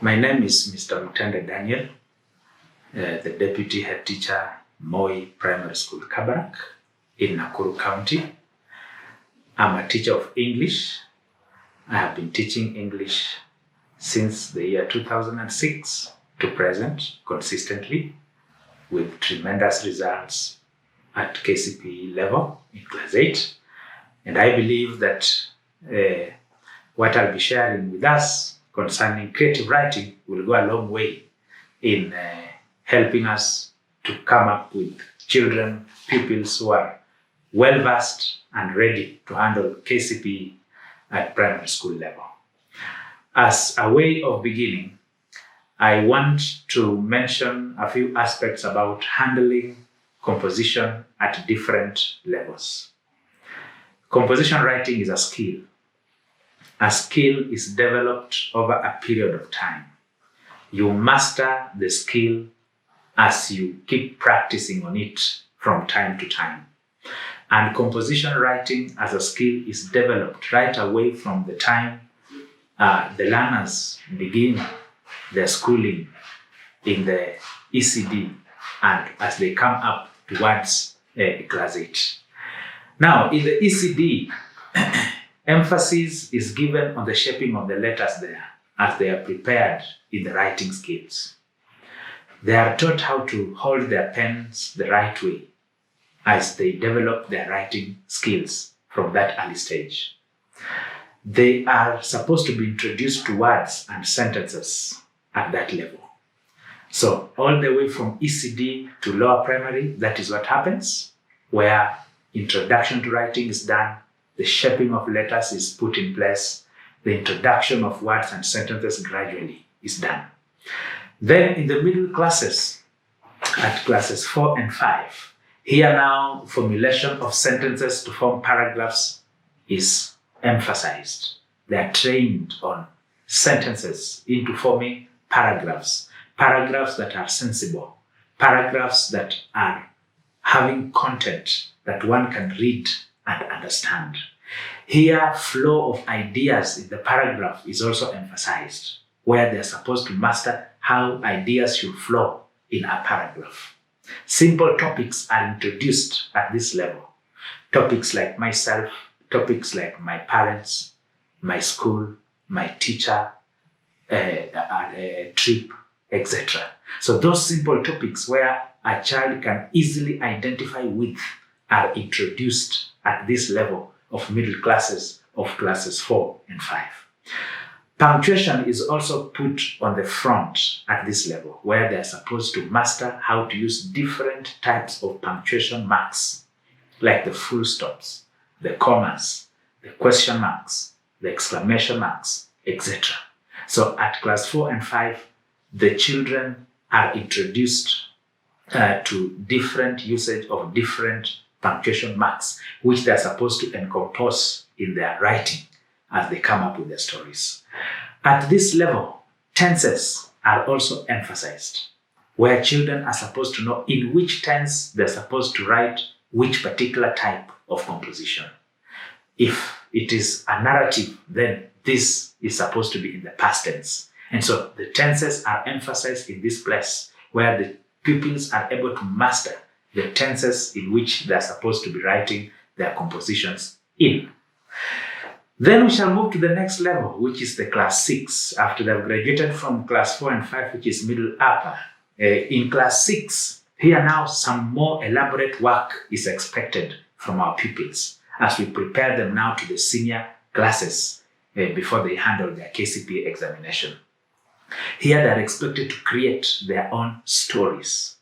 My name is Mr. Mutende Daniel, the Deputy Head Teacher, Moi Primary School, Kabarak, in Nakuru County. I'm a teacher of English. I have been teaching English since the year 2006 to present consistently with tremendous results at KCPE level in Class 8. And I believe that what I'll be sharing with us concerning creative writing will go a long way in helping us to come up with children, pupils who are well-versed and ready to handle KCPE at primary school level. As a way of beginning, I want to mention a few aspects about handling composition at different levels. Composition writing is a skill. A skill is developed over a period of time. You master the skill as you keep practicing on it from time to time. And composition writing as a skill is developed right away from the time the learners begin their schooling in the ECD and as they come up towards Class 8. Now, in the ECD, emphasis is given on the shaping of the letters there as they are prepared in the writing skills. They are taught how to hold their pens the right way as they develop their writing skills from that early stage. They are supposed to be introduced to words and sentences at that level. So all the way from ECD to lower primary, that is what happens, where introduction to writing is done, the shaping of letters is put in place, the introduction of words and sentences gradually is done. Then in the middle classes, at classes 4 and 5, here now formulation of sentences to form paragraphs is emphasized. They are trained on sentences into forming paragraphs, paragraphs that are sensible, paragraphs that are having content that one can read and understand. Here, flow of ideas in the paragraph is also emphasized, where they're supposed to master how ideas should flow in a paragraph. Simple topics are introduced at this level. Topics like myself, topics like my parents, my school, my teacher, a trip, etc. So those simple topics where a child can easily identify with are introduced at this level of middle classes of classes 4 and 5. Punctuation is also put on the front at this level, where they're supposed to master how to use different types of punctuation marks, like the full stops, the commas, the question marks, the exclamation marks, etc. So at class 4 and 5, the children are introduced to different usage of different punctuation marks, which they're supposed to encompass in their writing as they come up with their stories. At this level, tenses are also emphasized, where children are supposed to know in which tense they're supposed to write which particular type of composition. If it is a narrative, then this is supposed to be in the past tense. And so the tenses are emphasized in this place, where the pupils are able to master the tenses in which they're supposed to be writing their compositions in. Then we shall move to the next level, which is the class 6, after they've graduated from class 4 and 5, which is middle upper. In class 6, here now some more elaborate work is expected from our pupils as we prepare them now to the senior classes before they handle their KCPE examination. Here they're expected to create their own stories.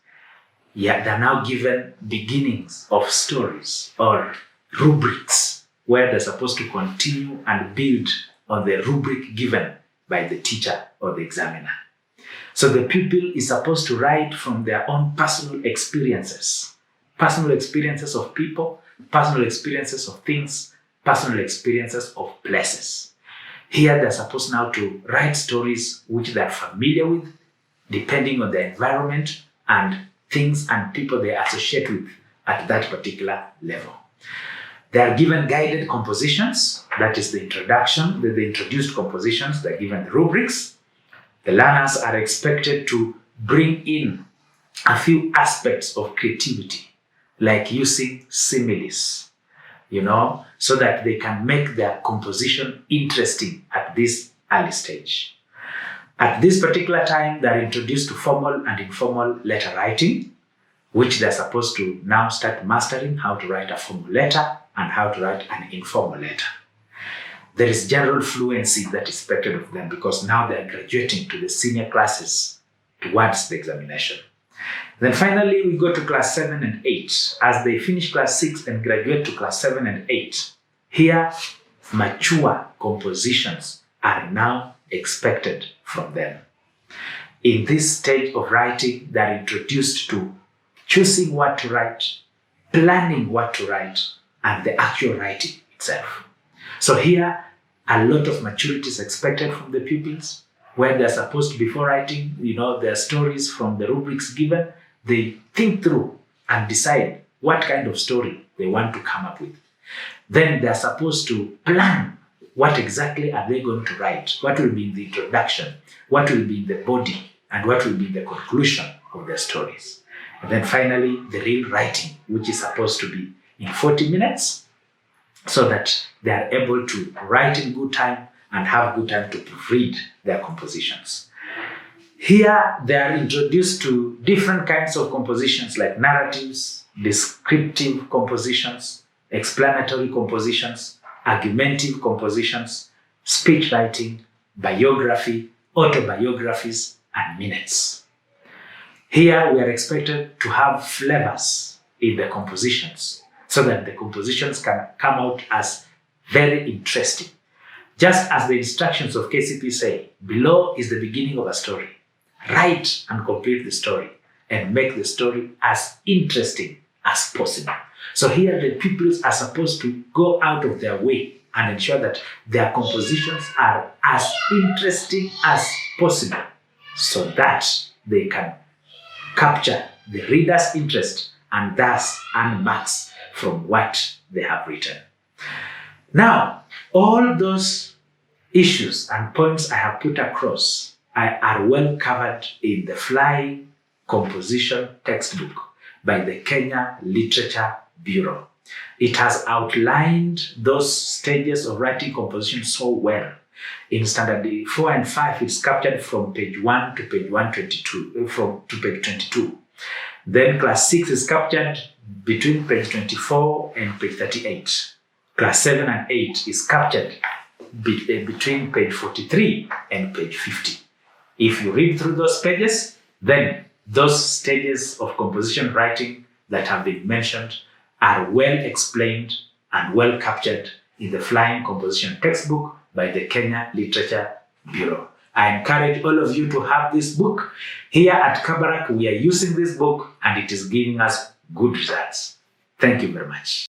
Yeah, they're now given beginnings of stories or rubrics, where they're supposed to continue and build on the rubric given by the teacher or the examiner. So the pupil is supposed to write from their own personal experiences of people, personal experiences of things, personal experiences of places. Here they're supposed now to write stories which they're familiar with, depending on the environment and things and people they associate with at that particular level. They are given guided compositions, that is the introduction, the introduced compositions, they're given rubrics, The learners are expected to bring in a few aspects of creativity, like using similes, so that they can make their composition interesting at this early stage. At this particular time, they're introduced to formal and informal letter writing, which they're supposed to now start mastering how to write a formal letter and how to write an informal letter. There is general fluency that is expected of them because now they're graduating to the senior classes towards the examination. Then finally, we go to class 7 and 8. As they finish class 6 and graduate to class 7 and 8, here mature compositions are now expected from them. In this stage of writing, they're introduced to choosing what to write, planning what to write, and the actual writing itself. So here, a lot of maturity is expected from the pupils, where they're supposed to, before writing, their stories from the rubrics given, they think through and decide what kind of story they want to come up with. Then they're supposed to plan what exactly are they going to write, what will be in the introduction, what will be in the body, and what will be the conclusion of their stories. And then finally, the real writing, which is supposed to be in 40 minutes, so that they are able to write in good time and have good time to proofread their compositions. Here, they are introduced to different kinds of compositions like narratives, descriptive compositions, explanatory compositions, argumentative compositions, speech writing, biography, autobiographies, and minutes. Here, we are expected to have flavors in the compositions so that the compositions can come out as very interesting. Just as the instructions of KCPE say, below is the beginning of a story. Write and complete the story and make the story as interesting as possible. So here the pupils are supposed to go out of their way and ensure that their compositions are as interesting as possible so that they can capture the reader's interest and thus earn marks from what they have written. Now, all those issues and points I have put across are well covered in the Flying Composition textbook by the Kenya Literature Bureau. It has outlined those stages of writing composition so well. In standard 4 and 5, it's captured from page 1 to page 122, to page 22. Then class 6 is captured between page 24 and page 38. Class 7 and 8 is captured between page 43 and page 50. If you read through those pages, then those stages of composition writing that have been mentioned are well explained and well captured in the Flying Composition textbook by the Kenya Literature Bureau. I encourage all of you to have this book. Here at Kabarak, we are using this book and it is giving us good results. Thank you very much.